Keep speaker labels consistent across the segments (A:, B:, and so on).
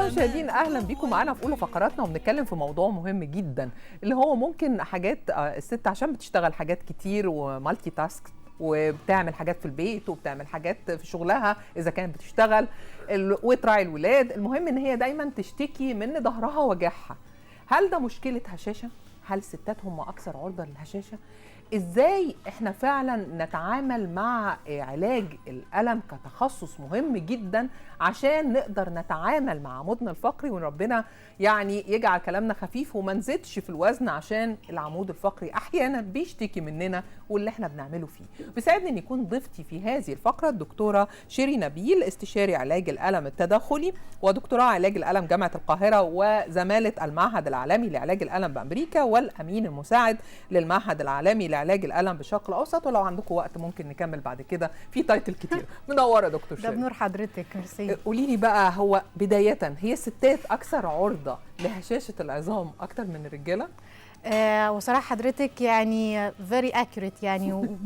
A: المشاهدين، اهلا بيكم معانا في اولى فقراتنا، وبنتكلم في موضوع مهم جدا اللي هو ممكن حاجات الست عشان بتشتغل حاجات كتير ومالتي تاسك وبتعمل حاجات في البيت وبتعمل حاجات في شغلها اذا كانت بتشتغل وتراعي الولاد. المهم ان هي دايما تشتكي من ظهرها وجعها. هل ده مشكله هشاشه؟ هل الستات هم اكثر عرضه للهشاشه؟ ازاي احنا فعلا نتعامل مع علاج الألم كتخصص مهم جدا عشان نقدر نتعامل مع عمودنا الفقري، وربنا يعني يجعل كلامنا خفيف وما نزيدش في الوزن، عشان العمود الفقري احيانا بيشتكي مننا واللي احنا بنعمله فيه. بيسعدني ان يكون ضيفتي في هذه الفقره الدكتوره شيري نبيل، استشاري علاج الألم التداخلي ودكتوراه علاج الألم جامعه القاهره وزماله المعهد العالمي لعلاج الألم بامريكا والامين المساعد للمعهد العالمي لعلاج الألم بالشرق الأوسط. ولو عندكم وقت ممكن نكمل بعد كده في تايتل كتير. منوره دكتور شيري.
B: ده بنور حضرتك، ميرسي.
A: قولي لي بقى، هو بداية هي الستات أكثر عرضة لهشاشة العظام أكتر من الرجالة؟
B: وصراحة حضرتك يعني very accurate، يعني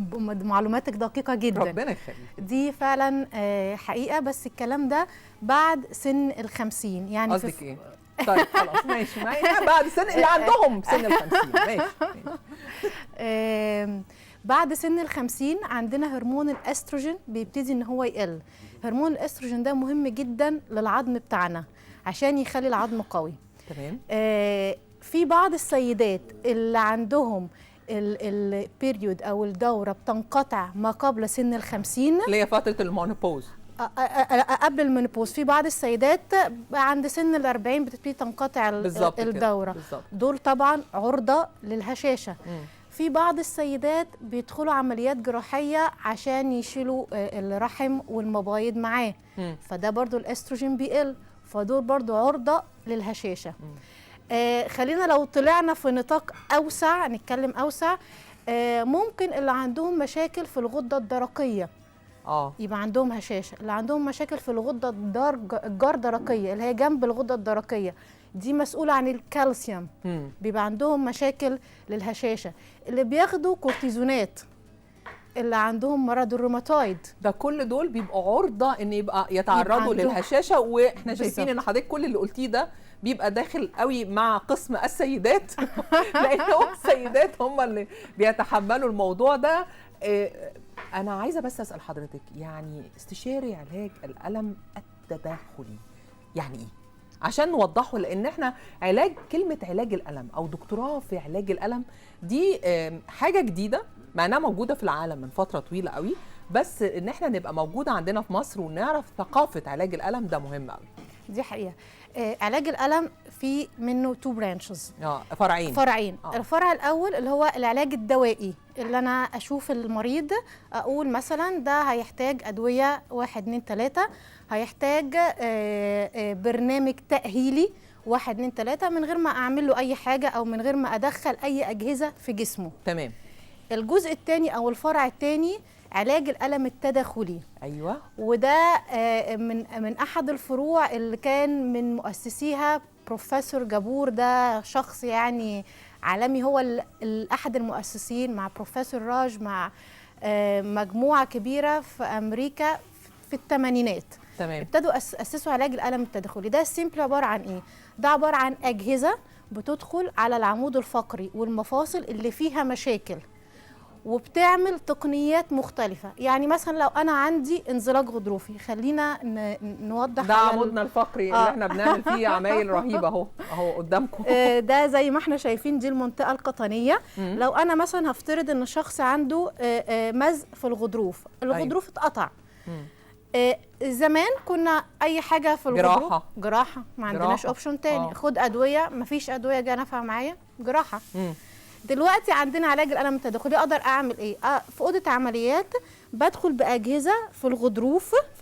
B: معلوماتك دقيقة جدا.
A: ربنا يخليك.
B: دي فعلا حقيقة، بس الكلام ده بعد سن ال50 يعني.
A: قصدك إيه؟ طيب خلاص ماشي معايا بعد سن اللي عندهم سن ال50. ماشي.
B: بعد سن ال50 عندنا هرمون الاستروجين بيبتدي ان هو يقل. هرمون الاستروجين ده مهم جدا للعظم بتاعنا عشان يخلي العظم قوي.
A: تمام.
B: في بعض السيدات اللي عندهم البيريود او الدوره بتنقطع ما قبل سن ال50،
A: اللي هي فتره المونوبوز،
B: قبل المينوبوز. في بعض السيدات عند سن ال40 بتبتدي تنقطع الدوره. دول طبعا عرضه للهشاشه. في بعض السيدات بيدخلوا عمليات جراحيه عشان يشيلوا الرحم والمبايض معاه، فده برضو الاستروجين بيقل، فدول برضو عرضه للهشاشه. خلينا لو طلعنا في نطاق اوسع، نتكلم اوسع، ممكن اللي عندهم مشاكل في الغده الدرقيه يبقى عندهم هشاشه. اللي عندهم مشاكل في الغده الجردرقيه اللي هي جنب الغده الدرقيه، دي مسؤوله عن الكالسيوم، بيبقى عندهم مشاكل للهشاشه. اللي بياخدوا كورتيزونات، اللي عندهم مرض الروماتويد،
A: ده كل دول بيبقوا عرضه ان يبقى يتعرضوا للهشاشه. واحنا شايفين ان حضرتك كل اللي قلتيه ده بيبقى داخل قوي مع قسم السيدات لان السيدات هم اللي بيتحملوا الموضوع ده. انا عايزه بس اسال حضرتك، يعني استشاري علاج الألم التداخلي يعني ايه؟ عشان نوضحه، لان احنا كلمه علاج الألم او دكتوراه في علاج الألم دي حاجه جديده، مع انها موجوده في العالم من فتره طويله قوي، بس ان احنا نبقى موجوده عندنا في مصر ونعرف ثقافه علاج الألم ده مهم قوي.
B: دي حقيقه. علاج الألم في منه 2 برانشز، فرعين. الفرع الاول اللي هو العلاج الدوائي، اللي انا اشوف المريض اقول مثلا ده هيحتاج ادويه 1 2 3، هيحتاج برنامج تاهيلي 1 2 3 من غير ما اعمل له اي حاجه او من غير ما ادخل اي اجهزه في جسمه.
A: تمام.
B: الجزء الثاني او الفرع الثاني علاج الألم التداخلي.
A: ايوه.
B: وده من احد الفروع اللي كان من مؤسسيها بروفيسور جابور، ده شخص يعني عالمي، هو احد المؤسسين مع بروفيسور راج، مع مجموعه كبيره في امريكا في الثمانينات.
A: تمام.
B: ابتدوا اسسوا علاج الألم التداخلي. ده السيمبل عباره عن ايه؟ ده عباره عن اجهزه بتدخل على العمود الفقري والمفاصل اللي فيها مشاكل، وبتعمل تقنيات مختلفة. يعني مثلا لو أنا عندي انزلاق غضروفي، خلينا نوضح.
A: ده عمودنا الفقري اللي احنا بنعمل فيه عمايل رهيبة اهو قدامكم.
B: ده زي ما احنا شايفين، دي المنطقة القطنية. لو أنا مثلا هفترض إن شخص عنده مزق في الغضروف اتقطع. زمان كنا أي حاجة في الغضروف جراحة، ما عندناش اوبشن تاني. خد أدوية، مفيش أدوية جايه نافعة معايا، جراحة. دلوقتي عندنا علاج الألم التداخلي. اقدر اعمل ايه؟ في اوضه عمليات بدخل باجهزه في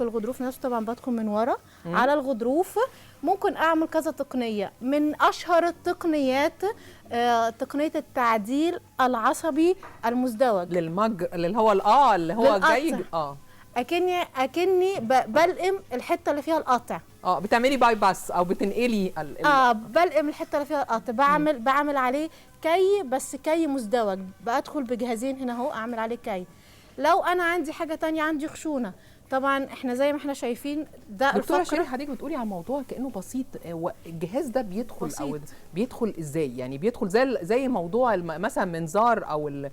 B: الغضروف نفسه، طبعا بدخل من ورا على الغضروف. ممكن اعمل كذا تقنيه. من اشهر التقنيات تقنيه التعديل العصبي المزدوج
A: اللي هو جاي
B: اكني بلقم الحته اللي فيها القطع.
A: بتعملي باي باس او بتنقلي
B: بلقم الحته اللي فيها القطع. بعمل عليه كي، بس كي مزدوج. بدخل بجهازين هنا اهو اعمل عليه كي. لو انا عندي حاجه تانية، عندي خشونه، طبعا احنا زي ما احنا شايفين ده
A: دكتوره شيرين، حضرتك بتقولي على الموضوع كانه بسيط، الجهاز ده بيدخل بسيط. او بيدخل ازاي؟ يعني بيدخل زي موضوع مثلا منظار او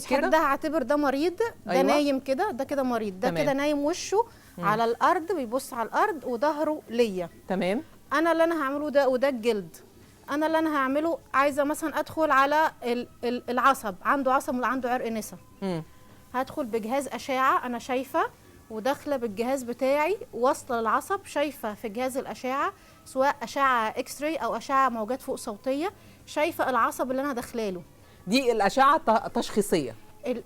B: كده. ده هعتبر ده مريض، ده أيوة. نايم كده، ده كده مريض، ده كده نايم وشه على الارض، بيبص على الارض وظهره ليا.
A: تمام.
B: انا اللي انا هعمله ده، وده الجلد. انا اللي انا هعمله، عايزه مثلا ادخل على العصب، عنده عصب ولا عنده عرق نسا. هدخل بجهاز اشعه، انا شايفه وداخله بالجهاز بتاعي واصله للعصب، شايفه في جهاز الاشعه سواء اشعه اكس راي او اشعه موجات فوق صوتيه، شايفه العصب اللي انا داخلاله.
A: دي الاشعه تشخيصيه.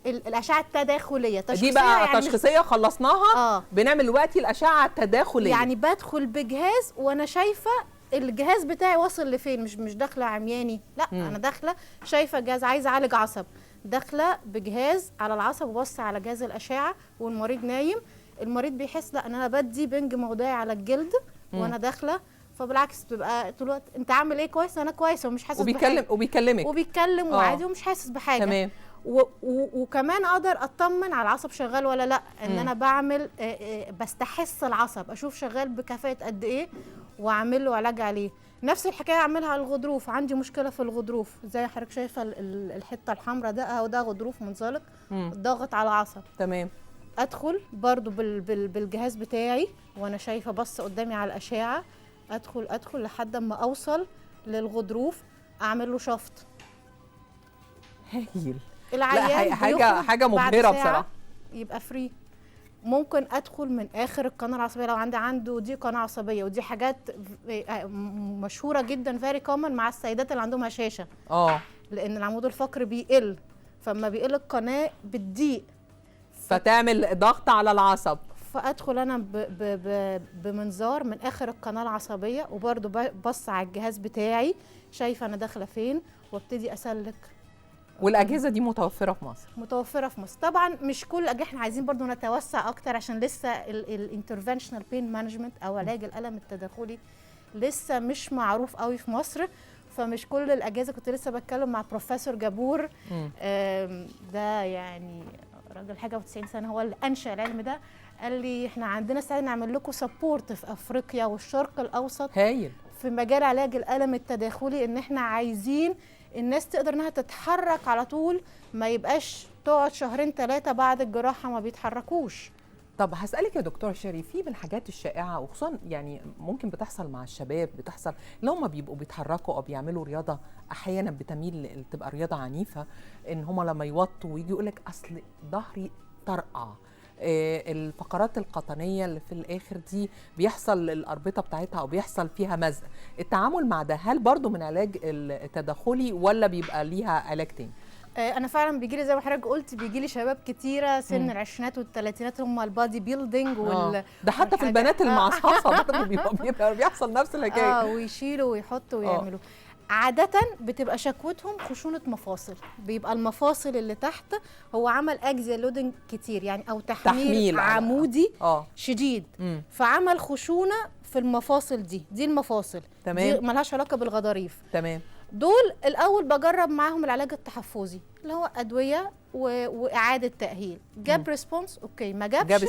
B: الاشعه التداخليه
A: دي بقى يعني تشخيصيه خلصناها. بنعمل دلوقتي الاشعه التداخليه،
B: يعني بدخل بجهاز وانا شايفه الجهاز بتاعي واصل لفين، مش داخله عمياني، لا انا داخله شايفه جهاز عايزه اعالج عصب، داخله بجهاز على العصب وبص على جهاز الاشعه والمريض نايم. المريض بيحس لا ان انا بدي بنج موضعي على الجلد وانا داخله، فبالعكس بتبقى طول الوقت انت عامل ايه؟ كويس، انا كويسه ومش حاسس بحاجه، وبيتكلم وعادي ومش حاسس بحاجه.
A: تمام.
B: وكمان اقدر اطمن على العصب شغال ولا لا، ان انا بعمل بستحس العصب، اشوف شغال بكفاءه قد ايه واعمل له علاج عليه. نفس الحكايه اعملها على الغضروف، عندي مشكله في الغضروف زي حضرتك شايفه الحته الحمراء ده اهو، ده غضروف منزلق ضاغط على العصب.
A: تمام.
B: ادخل برضو بالجهاز بتاعي وانا شايفه بص قدامي على الاشعه، ادخل لحد اما اوصل للغضروف، اعمل له شفط.
A: هايل.
B: العيان
A: حاجه مبهره بصراحه.
B: يبقى فري. ممكن ادخل من اخر القناه العصبيه لو عنده دي قناه عصبيه، ودي حاجات مشهوره جدا فيري كومن مع السيدات اللي عندهم هشاشه. لان العمود الفقري بيقل، فلما بيقل القناه بتضيق،
A: فتعمل ضغط على العصب.
B: فادخل انا بمنظار من اخر القناه العصبيه، وبرده بص على الجهاز بتاعي شايفه انا داخله فين، وابتدي اسلك.
A: والاجهزه دي متوفره في مصر؟
B: متوفره في مصر طبعا، مش كل الاجهزه، احنا عايزين برضو نتوسع اكتر عشان لسه الانترفنشنال بين مانجمنت او علاج الالم التداخلي لسه مش معروف قوي في مصر، فمش كل الاجهزه. كنت لسه بتكلم مع بروفيسور جابور، ده يعني راجل حاجه و90 سنه هو اللي انشا العلم ده، قال لي احنا عندنا استعداد نعمل لكم سبورت في افريقيا والشرق الاوسط
A: هايل
B: في مجال علاج الالم التداخلي، ان احنا عايزين الناس تقدر انها تتحرك على طول، ما يبقاش تقعد شهرين 3 بعد الجراحه ما بيتحركوش.
A: طب هسألك يا دكتور شيرين، في من الحاجات الشائعة وخصوصا يعني ممكن بتحصل مع الشباب، بتحصل لو ما بيبقوا بيتحركوا أو بيعملوا رياضة أحيانا بتميل تبقى رياضة عنيفة، إن هم لما يوطوا ويجي يقولك أصل ظهري طرقع، الفقرات القطنية اللي في الآخر دي بيحصل الأربطة بتاعتها أو بيحصل فيها مزق، التعامل مع ده هل برضو من علاج التداخلي ولا بيبقى ليها علاج تاني؟
B: انا فعلا بيجي لي زي ما حضرتك قلت، بيجي لي شباب كتيره سن العشرينات والثلاثينات هم البادي بيلدينج
A: ده حتى في البنات المعصعصه برضه بيبقى بيحصل نفس الحكايه.
B: ويشيلوا ويحطوا ويعملوا. عادة بتبقى شكوتهم خشونة مفاصل، بيبقى المفاصل اللي تحت هو عمل اكزيال لودنج كتير يعني، او تحميل عمودي شديد، فعمل خشونة في المفاصل دي المفاصل.
A: تمام.
B: دي ملهاش علاقة بالغضاريف.
A: تمام.
B: دول الاول بجرب معاهم العلاج التحفظي اللي هو ادويه واعاده تاهيل، جاب ريسبونس اوكي، ما جابش جاب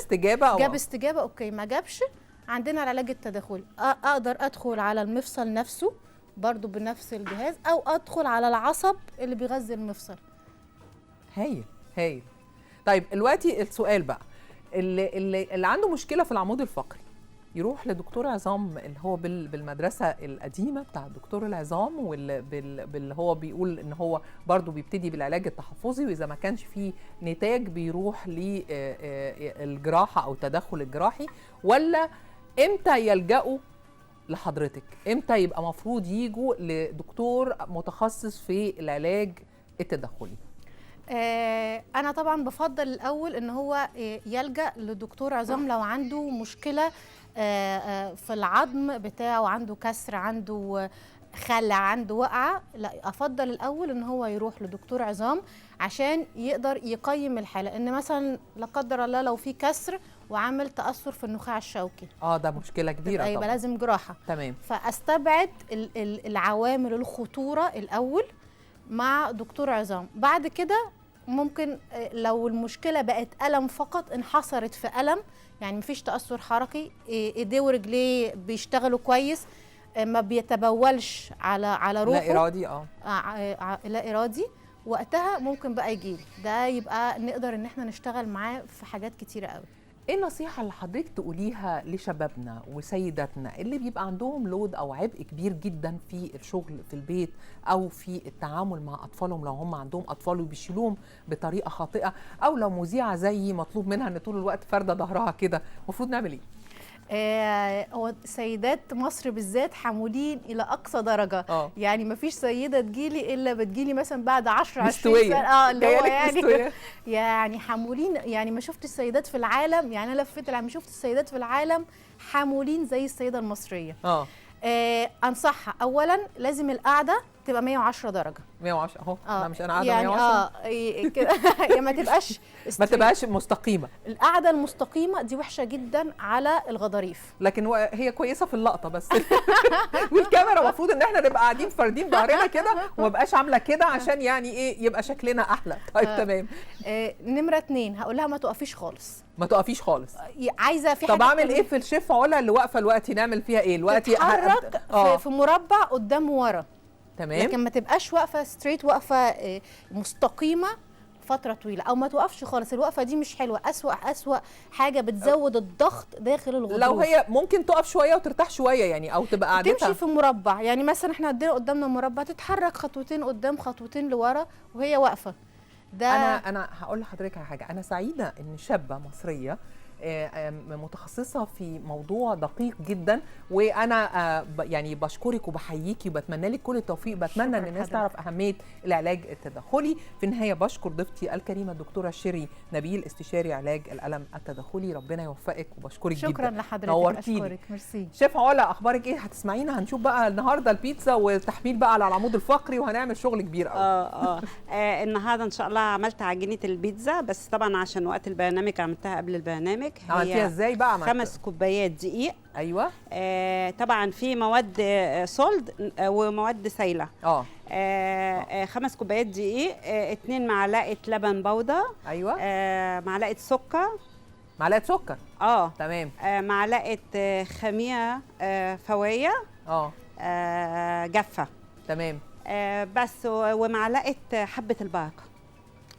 B: استجابه اوكي، ما جابش، عندنا العلاج التداخلي. اقدر ادخل على المفصل نفسه برضو بنفس الجهاز، او ادخل على العصب اللي بيغذي المفصل.
A: هايل هايل. طيب دلوقتي السؤال بقى، اللي عنده مشكله في العمود الفقري يروح لدكتور عظام اللي هو بالمدرسه القديمه بتاع دكتور العظام، واللي هو بيقول ان هو برضو بيبتدي بالعلاج التحفظي، واذا ما كانش فيه نتاج بيروح للجراحه او التدخل الجراحي، ولا امتى يلجأوا لحضرتك؟ امتى يبقى مفروض يجوا لدكتور متخصص في العلاج التدخلي؟
B: أنا طبعا بفضل الأول إن هو يلجأ لدكتور عظام لو عنده مشكلة في العظم بتاعه، عنده كسر، عنده خلع، عنده وقعة. لا، أفضل الأول إن هو يروح لدكتور عظام عشان يقدر يقيم الحالة، إن مثلا لا قدر الله لو في كسر وعمل تأثر في النخاع الشوكي،
A: ده مشكلة كبيرة طبعا،
B: يبقى لازم جراحة.
A: تمام.
B: فأستبعد العوامل الخطورة الأول مع دكتور عظام. بعد كده ممكن لو المشكله بقت الم فقط، انحصرت في الم، يعني مفيش تاثر حركي، ايديه ورجليه بيشتغلوا كويس، ما بيتبولش على روحه
A: لا ارادي
B: لا ارادي، وقتها ممكن بقى يجيلي ده، يبقى نقدر ان احنا نشتغل معاه في حاجات كتيره قوي.
A: ايه النصيحة اللي حضرتك تقوليها لشبابنا وسيداتنا اللي بيبقى عندهم لود او عبء كبير جدا في الشغل في البيت او في التعامل مع اطفالهم، لو هم عندهم اطفال وبيشيلوهم بطريقة خاطئة، او لو مذيعة زي مطلوب منها ان طول الوقت فاردة ظهرها كده، المفروض نعمل ايه؟
B: هو سيدات مصر بالذات حمولين الى اقصى درجه. يعني ما فيش سيده تجيلي الا بتجيلي مثلا بعد 10 20 سنه اللي هو يعني يعني حمولين. يعني ما شفت السيدات في العالم، يعني انا لفيت العالم شفت السيدات في العالم حمولين زي السيده المصريه. انصحها اولا لازم القعده تبقى 110 درجه.
A: 110 اهو. انا مش انا قاعده
B: يعني
A: 110
B: كده يعني ما تبقاش
A: مستقيمه.
B: القعده المستقيمه دي وحشه جدا على الغضاريف،
A: لكن هي كويسه في اللقطه بس. والكاميرا المفروض ان احنا نبقى قاعدين فاردين ظهرنا كده وما بقاش عامله كده عشان يعني ايه يبقى شكلنا احلى. طيب تمام.
B: نمره 2 هقول لها ما تقفيش خالص.
A: ما تقفيش خالص.
B: عايزه في
A: طب اعمل ايه في الشيف علا اللي واقفه دلوقتي؟ نعمل فيها ايه دلوقتي؟
B: تتحرك في مربع قدام ورا.
A: تمام.
B: لكن ما تبقاش واقفه ستريت، واقفه مستقيمه فتره طويله، او ما توقفش خالص. الوقفه دي مش حلوه، اسوأ حاجه بتزود الضغط داخل الغضروف.
A: لو هي ممكن تقف شويه وترتاح شويه يعني، او تبقى قاعدتها
B: تمشي في مربع. يعني مثلا احنا قدامنا مربع، تتحرك خطوتين قدام خطوتين لورا وهي واقفه. ده
A: انا هقول لحضرتك على حاجه. انا سعيده ان شابه مصريه متخصصه في موضوع دقيق جدا، وانا يعني بشكرك وبحييكي وبتمنى لك كل التوفيق. بتمنى ان الناس تعرف اهميه العلاج التدخلي. في النهايه بشكر ضيفتي الكريمه الدكتوره شيري نبيل، استشاري علاج الالم التدخلي. ربنا يوفقك وبشكرك جدا.
B: شكرا لحضرتك.
A: نورتيني.
B: اشكرك. ميرسي.
A: شيف علا اخبارك ايه؟ هتسمعينا. هنشوف بقى النهارده البيتزا والتحميل بقى على العمود الفقري، وهنعمل شغل كبير قوي.
C: النهارده ان شاء الله عملت عجينه البيتزا، بس طبعا عشان وقت البرنامج عملتها قبل البرنامج.
A: عملتيها ازاي بقى؟
C: 5 كوبايات دقيق.
A: ايوه.
C: طبعا في مواد صلد ومواد سايله. 5 كوبايات دقيق، 2 معلقه لبن بودره.
A: ايوه.
C: معلقه سكر.
A: معلقه سكر. تمام.
C: معلقه خميره فوريه. جافه.
A: تمام.
C: بس ومعلقه حبه البركه،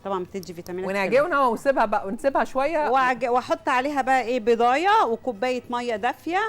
C: طبعا بتدي فيتامينات.
A: ونعجنها ونسيبها بقى، ونسيبها شويه،
C: واحط عليها بقى ايه بيضايه وكوبايه ميه دافيه